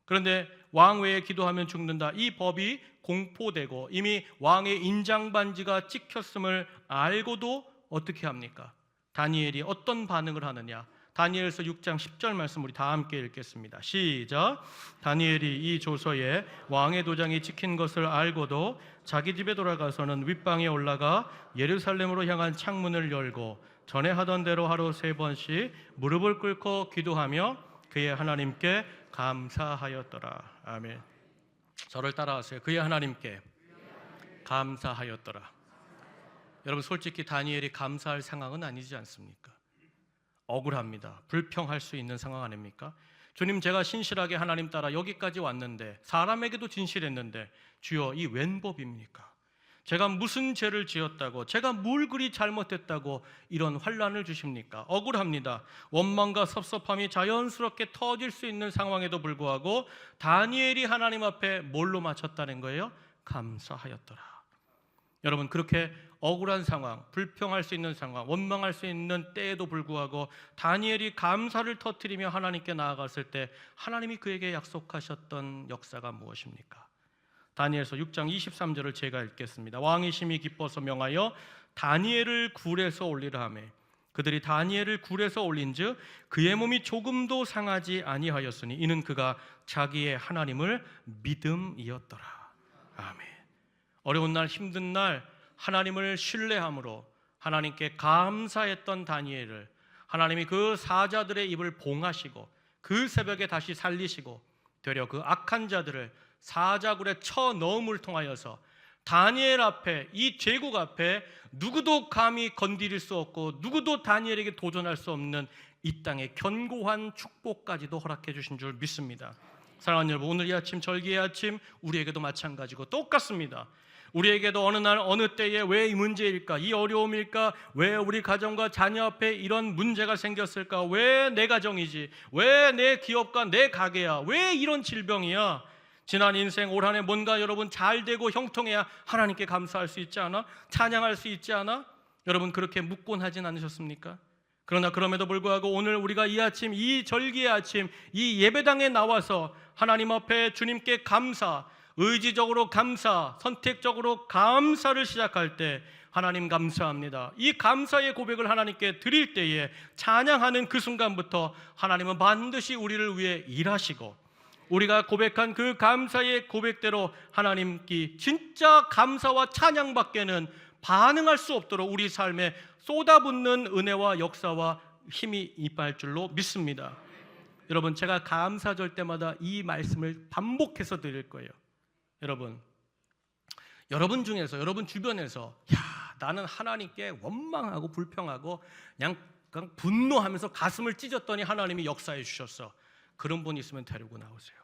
그런데 왕 외에 기도하면 죽는다, 이 법이 공포되고 이미 왕의 인장반지가 찍혔음을 알고도 어떻게 합니까? 다니엘이 어떤 반응을 하느냐? 다니엘서 6장 10절 말씀 우리 다 함께 읽겠습니다. 시작. 다니엘이 이 조서에 왕의 도장이 찍힌 것을 알고도 자기 집에 돌아가서는 윗방에 올라가 예루살렘으로 향한 창문을 열고 전에 하던 대로 하루 3번씩 무릎을 꿇고 기도하며 그의 하나님께 감사하였더라. 아멘. 저를 따라하세요. 그의 하나님께 감사하였더라. 여러분 솔직히 다니엘이 감사할 상황은 아니지 않습니까? 억울합니다. 불평할 수 있는 상황 아닙니까? 주님 제가 신실하게 하나님 따라 여기까지 왔는데 사람에게도 진실했는데 주여 이 웬 법입니까? 제가 무슨 죄를 지었다고, 제가 뭘 그리 잘못했다고 이런 환난을 주십니까? 억울합니다. 원망과 섭섭함이 자연스럽게 터질 수 있는 상황에도 불구하고 다니엘이 하나님 앞에 뭘로 맞췄다는 거예요? 감사하였더라. 여러분 그렇게 억울한 상황, 불평할 수 있는 상황, 원망할 수 있는 때에도 불구하고 다니엘이 감사를 터뜨리며 하나님께 나아갔을 때 하나님이 그에게 약속하셨던 역사가 무엇입니까? 다니엘서 6장 23절을 제가 읽겠습니다. 왕이 심히 기뻐서 명하여 다니엘을 굴에서 올리라 하며 그들이 다니엘을 굴에서 올린즉 그의 몸이 조금도 상하지 아니하였으니 이는 그가 자기의 하나님을 믿음이었더라. 아멘. 어려운 날, 힘든 날 하나님을 신뢰함으로 하나님께 감사했던 다니엘을 하나님이 그 사자들의 입을 봉하시고 그 새벽에 다시 살리시고 되려 그 악한 자들을 사자굴에 쳐넣음을 통하여서 다니엘 앞에, 이 제국 앞에 누구도 감히 건드릴 수 없고 누구도 다니엘에게 도전할 수 없는 이 땅의 견고한 축복까지도 허락해 주신 줄 믿습니다. 사랑하는 여러분, 오늘 이 아침, 절기의 아침, 우리에게도 마찬가지고 똑같습니다. 우리에게도 어느 날 어느 때에 왜 이 문제일까, 이 어려움일까, 왜 우리 가정과 자녀 앞에 이런 문제가 생겼을까, 왜 내 가정이지, 왜 내 기업과 내 가게야, 왜 이런 질병이야, 지난 인생 올 한 해 뭔가 여러분 잘 되고 형통해야 하나님께 감사할 수 있지 않아? 찬양할 수 있지 않아? 여러분 그렇게 묻곤 하진 않으셨습니까? 그러나 그럼에도 불구하고 오늘 우리가 이 아침, 이 절기의 아침, 이 예배당에 나와서 하나님 앞에 주님께 감사, 의지적으로 감사, 선택적으로 감사를 시작할 때 하나님 감사합니다, 이 감사의 고백을 하나님께 드릴 때에 찬양하는 그 순간부터 하나님은 반드시 우리를 위해 일하시고 우리가 고백한 그 감사의 고백대로 하나님께 진짜 감사와 찬양밖에는 반응할 수 없도록 우리 삶에 쏟아붓는 은혜와 역사와 힘이 임할 줄로 믿습니다. 여러분, 제가 감사절 때마다 이 말씀을 반복해서 드릴 거예요. 여러분 중에서, 여러분 주변에서 나는 하나님께 원망하고 불평하고 그냥 분노하면서 가슴을 찢었더니 하나님이 역사해 주셨어, 그런 분 있으면 데리고 나오세요.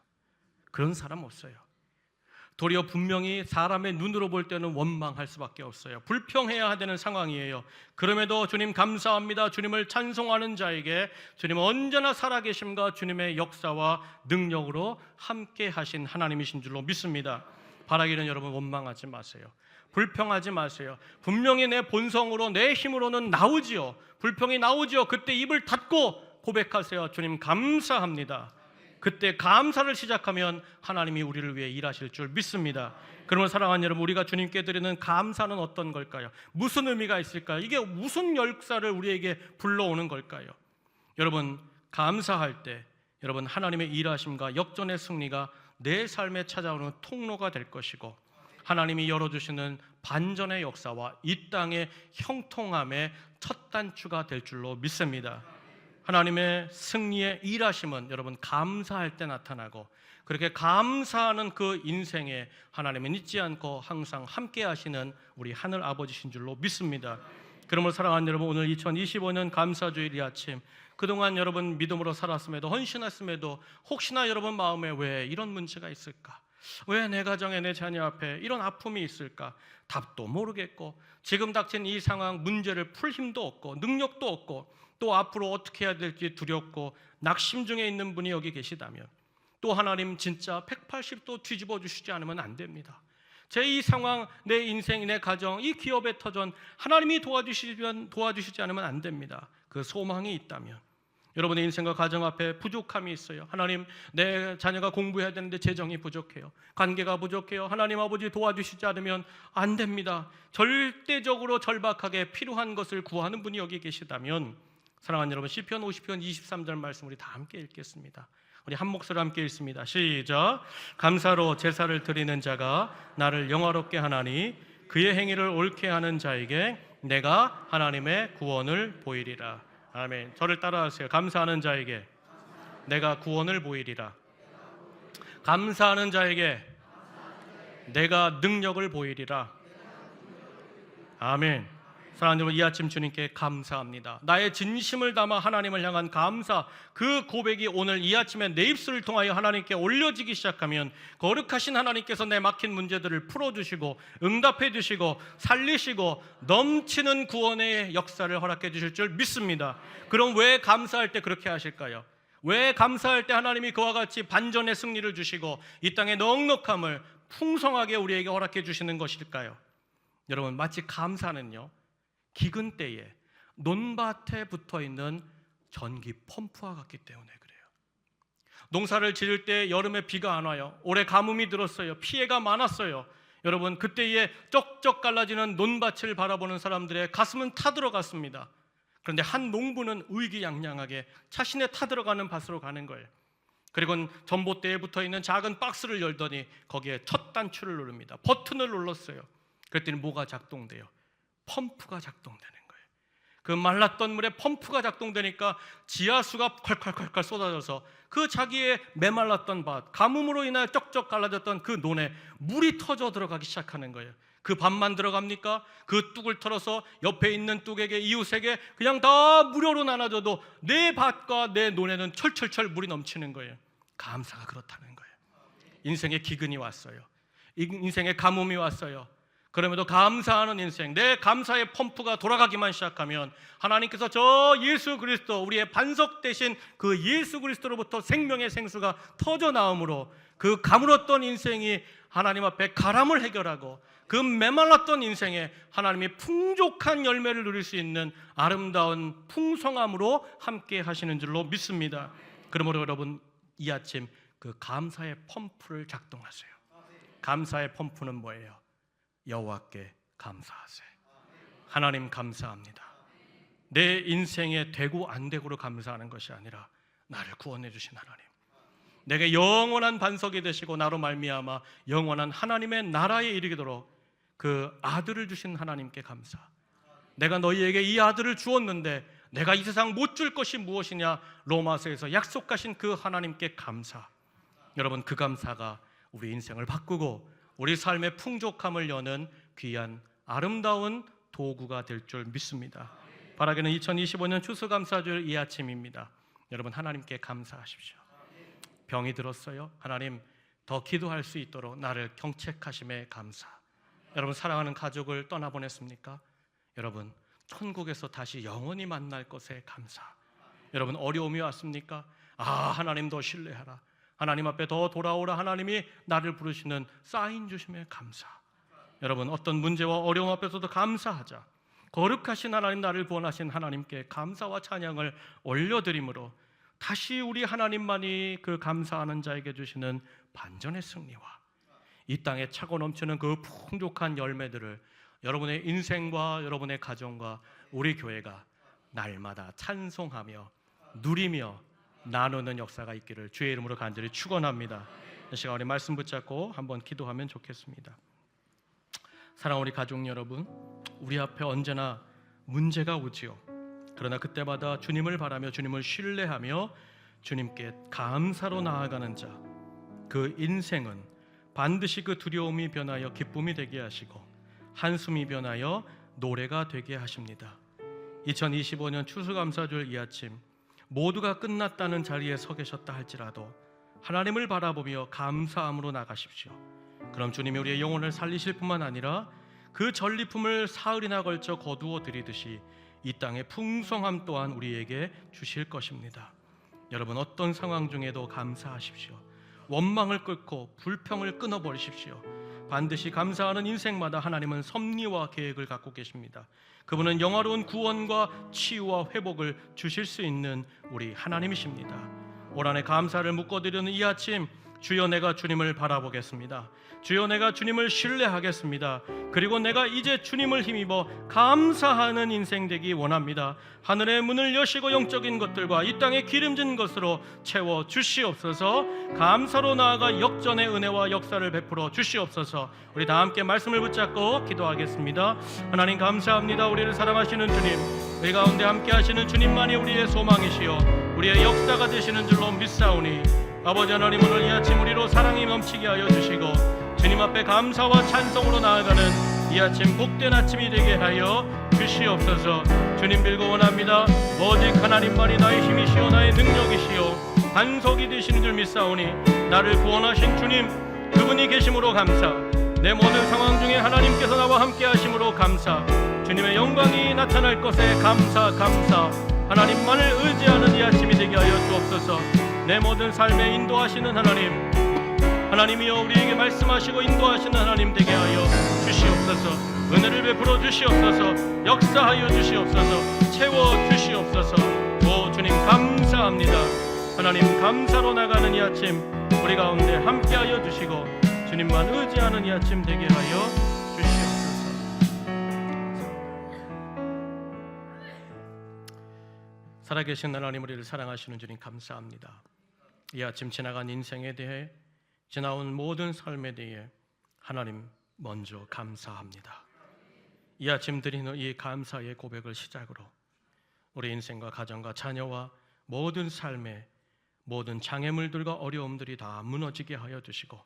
그런 사람 없어요. 도리어 분명히 사람의 눈으로 볼 때는 원망할 수밖에 없어요. 불평해야 되는 상황이에요. 그럼에도 주님 감사합니다, 주님을 찬송하는 자에게 주님은 언제나 살아계심과 주님의 역사와 능력으로 함께 하신 하나님이신 줄로 믿습니다. 바라기는 여러분 원망하지 마세요. 불평하지 마세요. 분명히 내 본성으로, 내 힘으로는 나오지요. 불평이 나오지요. 그때 입을 닫고 고백하세요. 주님 감사합니다. 그때 감사를 시작하면 하나님이 우리를 위해 일하실 줄 믿습니다. 그러면 사랑하는 여러분, 우리가 주님께 드리는 감사는 어떤 걸까요? 무슨 의미가 있을까요? 이게 무슨 역사를 우리에게 불러오는 걸까요? 여러분, 감사할 때 여러분 하나님의 일하심과 역전의 승리가 내 삶에 찾아오는 통로가 될 것이고 하나님이 열어주시는 반전의 역사와 이 땅의 형통함의 첫 단추가 될 줄로 믿습니다. 하나님의 승리의 일하심은 여러분 감사할 때 나타나고, 그렇게 감사하는 그 인생에 하나님은 잊지 않고 항상 함께 하시는 우리 하늘 아버지신 줄로 믿습니다. 그러므로 사랑하는 여러분, 오늘 2025년 감사주일 이 아침, 그동안 여러분 믿음으로 살았음에도, 헌신했음에도 혹시나 여러분 마음에 왜 이런 문제가 있을까, 왜 내 가정에, 내 자녀 앞에 이런 아픔이 있을까, 답도 모르겠고 지금 닥친 이 상황 문제를 풀 힘도 없고 능력도 없고 또 앞으로 어떻게 해야 될지 두렵고 낙심 중에 있는 분이 여기 계시다면, 또 하나님 진짜 180도 뒤집어 주시지 않으면 안 됩니다. 제 이 상황, 내 인생, 내 가정, 이 기업의 터전 하나님이 도와주시지 않으면 안 됩니다. 그 소망이 있다면, 여러분의 인생과 가정 앞에 부족함이 있어요. 하나님, 내 자녀가 공부해야 되는데 재정이 부족해요. 관계가 부족해요. 하나님 아버지 도와주시지 않으면 안 됩니다. 절대적으로 절박하게 필요한 것을 구하는 분이 여기 계시다면, 사랑하는 여러분, 시편 50편 23절 말씀 우리 다 함께 읽겠습니다. 우리 한 목소리로 함께 읽습니다. 시작. 감사로 제사를 드리는 자가 나를 영화롭게 하나니 그의 행위를 옳게 하는 자에게 내가 하나님의 구원을 보이리라. 아멘. 저를 따라하세요. 감사하는 자에게 내가 구원을 보이리라. 감사하는 자에게 내가 능력을 보이리라. 아멘. 사랑하는 여러분, 이 아침 주님께 감사합니다. 나의 진심을 담아 하나님을 향한 감사, 그 고백이 오늘 이 아침에 내 입술을 통하여 하나님께 올려지기 시작하면 거룩하신 하나님께서 내 막힌 문제들을 풀어주시고 응답해 주시고 살리시고 넘치는 구원의 역사를 허락해 주실 줄 믿습니다. 그럼 왜 감사할 때 그렇게 하실까요? 왜 감사할 때 하나님이 그와 같이 반전의 승리를 주시고 이 땅의 넉넉함을 풍성하게 우리에게 허락해 주시는 것일까요? 여러분, 마치 감사는요, 기근 때에 논밭에 붙어있는 전기 펌프와 같기 때문에 그래요. 농사를 지을 때 여름에 비가 안 와요. 올해 가뭄이 들었어요. 피해가 많았어요. 여러분, 그때에 쩍쩍 갈라지는 논밭을 바라보는 사람들의 가슴은 타들어갔습니다. 그런데 한 농부는 의기양양하게 자신의 타들어가는 밭으로 가는 거예요. 그리고 전봇대에 붙어있는 작은 박스를 열더니 거기에 첫 단추를 누릅니다. 버튼을 눌렀어요. 그랬더니 뭐가 작동돼요? 펌프가 작동되는 거예요. 그 말랐던 물에 펌프가 작동되니까 지하수가 콸콸콸콸 쏟아져서 그 자기의 메말랐던 밭, 가뭄으로 인하여 쩍쩍 갈라졌던 그 논에 물이 터져 들어가기 시작하는 거예요. 그 밭만 들어갑니까? 그 뚝을 털어서 옆에 있는 뚝에게, 이웃에게 그냥 다 무료로 나눠줘도 내 밭과 내 논에는 철철철 물이 넘치는 거예요. 감사가 그렇다는 거예요. 인생의 기근이 왔어요. 인생의 가뭄이 왔어요. 그럼에도 감사하는 인생, 내 감사의 펌프가 돌아가기만 시작하면 하나님께서 저 예수 그리스도, 우리의 반석 되신 그 예수 그리스도로부터 생명의 생수가 터져 나오므로 그 가물었던 인생이 하나님 앞에 가람을 해결하고 그 메말랐던 인생에 하나님이 풍족한 열매를 누릴 수 있는 아름다운 풍성함으로 함께 하시는 줄로 믿습니다. 그러므로 여러분, 이 아침 그 감사의 펌프를 작동하세요. 감사의 펌프는 뭐예요? 여호와께 감사하세요. 하나님 감사합니다. 내 인생에 되고 안 되고로 감사하는 것이 아니라 나를 구원해 주신 하나님, 내게 영원한 반석이 되시고 나로 말미암아 영원한 하나님의 나라에 이르도록 그 아들을 주신 하나님께 감사. 내가 너희에게 이 아들을 주었는데 내가 이 세상 못 줄 것이 무엇이냐, 로마서에서 약속하신 그 하나님께 감사. 여러분, 그 감사가 우리 인생을 바꾸고 우리 삶의 풍족함을 여는 귀한 아름다운 도구가 될 줄 믿습니다. 바라기는 2025년 추수감사절 이 아침입니다. 여러분, 하나님께 감사하십시오. 병이 들었어요. 하나님, 더 기도할 수 있도록 나를 경책하심에 감사. 여러분, 사랑하는 가족을 떠나보냈습니까? 여러분, 천국에서 다시 영원히 만날 것에 감사. 여러분, 어려움이 왔습니까? 하나님 더 신뢰하라. 하나님 앞에 더 돌아오라. 하나님이 나를 부르시는 사인 주심에 감사. 여러분, 어떤 문제와 어려움 앞에서도 감사하자. 거룩하신 하나님, 나를 구원하신 하나님께 감사와 찬양을 올려드림으로 다시 우리 하나님만이 그 감사하는 자에게 주시는 반전의 승리와 이 땅에 차고 넘치는 그 풍족한 열매들을 여러분의 인생과 여러분의 가정과 우리 교회가 날마다 찬송하며 누리며 나누는 역사가 있기를 주의 이름으로 간절히 축원합니다. 이 시간 우리 말씀 붙잡고 한번 기도하면 좋겠습니다. 사랑하는 우리 가족 여러분, 우리 앞에 언제나 문제가 오지요. 그러나 그때마다 주님을 바라며 주님을 신뢰하며 주님께 감사로 나아가는 자, 그 인생은 반드시 그 두려움이 변하여 기쁨이 되게 하시고 한숨이 변하여 노래가 되게 하십니다. 2025년 추수감사절 이 아침 모두가 끝났다는 자리에 서 계셨다 할지라도 하나님을 바라보며 감사함으로 나가십시오. 그럼 주님이 우리의 영혼을 살리실 뿐만 아니라 그 전리품을 사흘이나 걸쳐 거두어 드리듯이 이 땅의 풍성함 또한 우리에게 주실 것입니다. 여러분, 어떤 상황 중에도 감사하십시오. 원망을 끊고 불평을 끊어버리십시오. 반드시 감사하는 인생마다 하나님은 섭리와 계획을 갖고 계십니다. 그분은 영화로운 구원과 치유와 회복을 주실 수 있는 우리 하나님이십니다. 올 한해 감사를 묶어드리는 이 아침, 주여 내가 주님을 바라보겠습니다. 주여 내가 주님을 신뢰하겠습니다. 그리고 내가 이제 주님을 힘입어 감사하는 인생 되기 원합니다. 하늘의 문을 여시고 영적인 것들과 이 땅의 기름진 것으로 채워 주시옵소서. 감사로 나아가 역전의 은혜와 역사를 베풀어 주시옵소서. 우리 다 함께 말씀을 붙잡고 기도하겠습니다. 하나님 감사합니다. 우리를 사랑하시는 주님, 우리 가운데 함께 하시는 주님만이 우리의 소망이시요 우리의 역사가 되시는 줄로 믿사오니 아버지 하나님, 오늘 이 아침 우리로 사랑이 넘치게 하여 주시고 주님 앞에 감사와 찬송으로 나아가는 이 아침 복된 아침이 되게 하여 주시옵소서. 주님 빌고 원합니다. 오직 하나님만이 나의 힘이시오 나의 능력이시오 반석이 되시는 줄 믿사오니 나를 구원하신 주님, 그분이 계심으로 감사. 내 모든 상황 중에 하나님께서 나와 함께 하심으로 감사. 주님의 영광이 나타날 것에 감사. 하나님만을 의지하는 이 아침이 되게 하여 주옵소서. 내 모든 삶에 인도하시는 하나님, 하나님이여 우리에게 말씀하시고 인도하시는 하나님 되게 하여 주시옵소서. 은혜를 베풀어 주시옵소서. 역사하여 주시옵소서. 채워 주시옵소서. 오 주님 감사합니다. 하나님 감사로 나가는 이 아침 우리 가운데 함께하여 주시고 주님만 의지하는 이 아침 되게 하여 주시옵소서. 살아계신 하나님, 우리를 사랑하시는 주님 감사합니다. 이 아침 지나간 인생에 대해, 지나온 모든 삶에 대해 하나님 먼저 감사합니다. 이 아침 드리는 이 감사의 고백을 시작으로 우리 인생과 가정과 자녀와 모든 삶의 모든 장애물들과 어려움들이 다 무너지게 하여 주시고,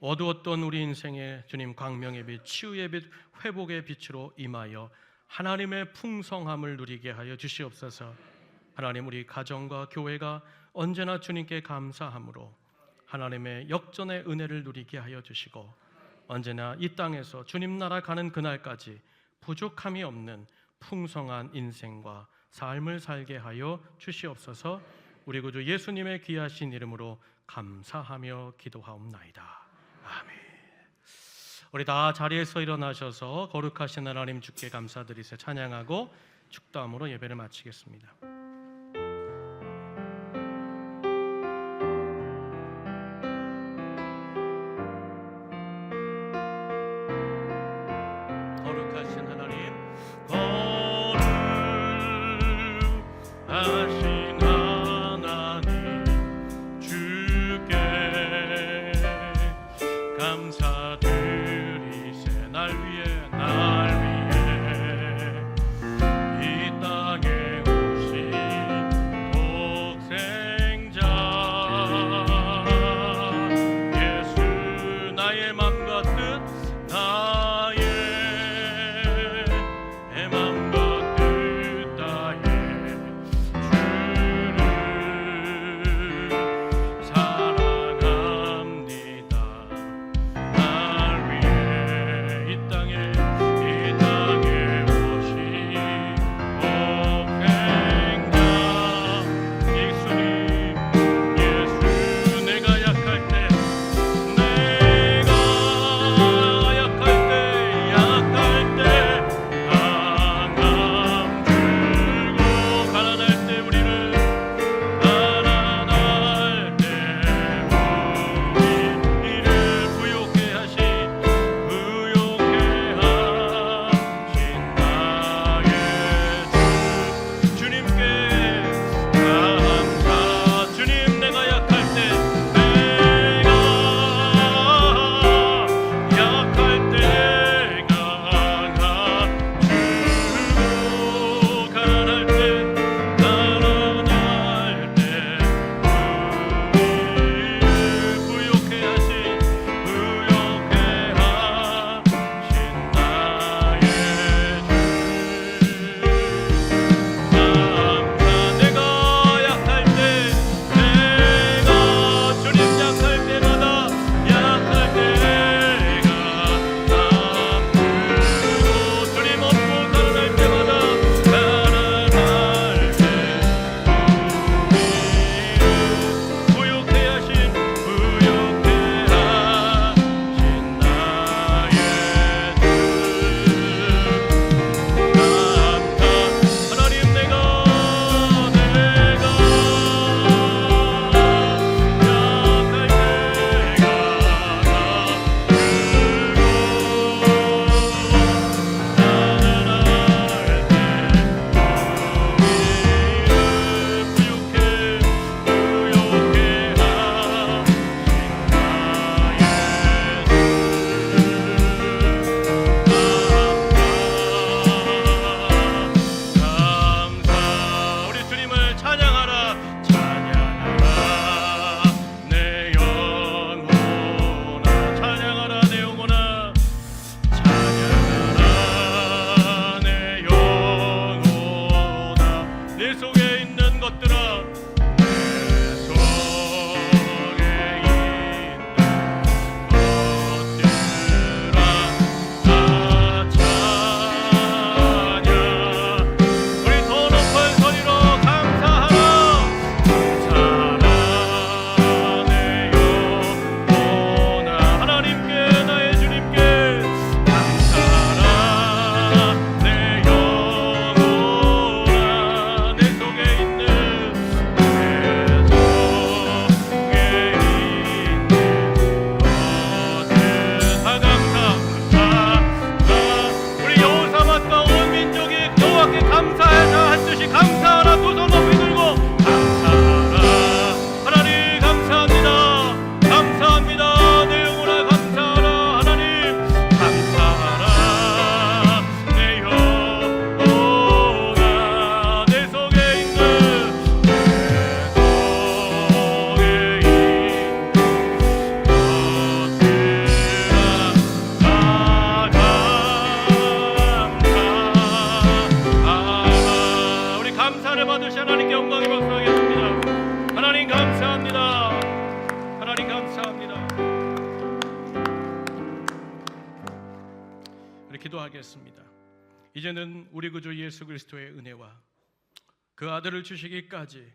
어두웠던 우리 인생의 주님 광명의 빛, 치유의 빛, 회복의 빛으로 임하여 하나님의 풍성함을 누리게 하여 주시옵소서. 하나님, 우리 가정과 교회가 언제나 주님께 감사함으로 하나님의 역전의 은혜를 누리게 하여 주시고, 언제나 이 땅에서 주님 나라 가는 그날까지 부족함이 없는 풍성한 인생과 삶을 살게 하여 주시옵소서. 우리 구주 예수님의 귀하신 이름으로 감사하며 기도하옵나이다. 아멘. 우리 다 자리에서 일어나셔서 거룩하신 하나님 주께 감사드리세 찬양하고 축도함으로 예배를 마치겠습니다. 거룩하신 하나님, 거룩하신 하나님 주께 감사드리세. 날 위해 이 땅에 오신 감사합니다. 우리 기도하겠습니다. 이제는 우리 구주 예수 그리스도의 은혜와 그 아들을 주시기까지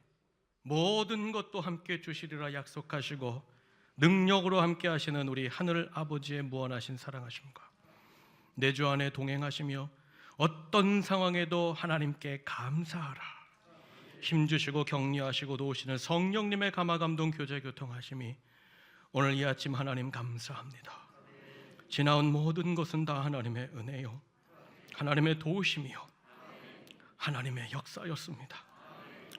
모든 것도 함께 주시리라 약속하시고 능력으로 함께 하시는 우리 하늘 아버지의 무한하신 사랑하심과 내 주 안에 동행하시며 어떤 상황에도 하나님께 감사하라 힘주시고 격려하시고 도우시는 성령님의 감화감동 교제 교통하심이 오늘 이 아침 하나님 감사합니다. 지나온 모든 것은 다 하나님의 은혜요 하나님의 도우심이요 하나님의 역사였습니다.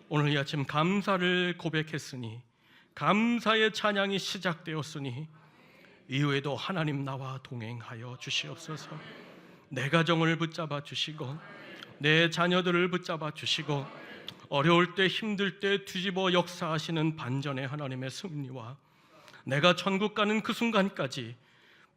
오늘 이 아침 감사를 고백했으니 감사의 찬양이 시작되었으니 이후에도 하나님 나와 동행하여 주시옵소서. 내 가정을 붙잡아 주시고 내 자녀들을 붙잡아 주시고 어려울 때 힘들 때 뒤집어 역사하시는 반전의 하나님의 승리와 내가 천국 가는 그 순간까지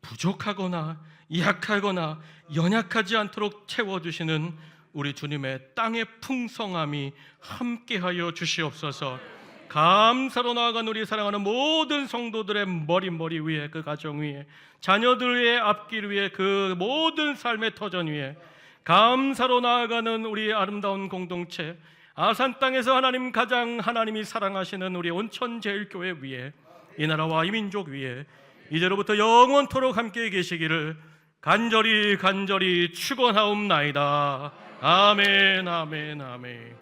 부족하거나 약하거나 연약하지 않도록 채워주시는 우리 주님의 땅의 풍성함이 함께하여 주시옵소서. 감사로 나아간 우리 사랑하는 모든 성도들의 머리 위에 그 가정 위에 자녀들의 앞길 위에 그 모든 삶의 터전 위에 감사로 나아가는 우리 아름다운 공동체 아산 땅에서 하나님 가장 하나님이 사랑하시는 우리 온천제일교회 위에 이 나라와 이 민족 위에 이제로부터 영원토록 함께 계시기를 간절히 축원하옵나이다. 아멘 아멘 아멘.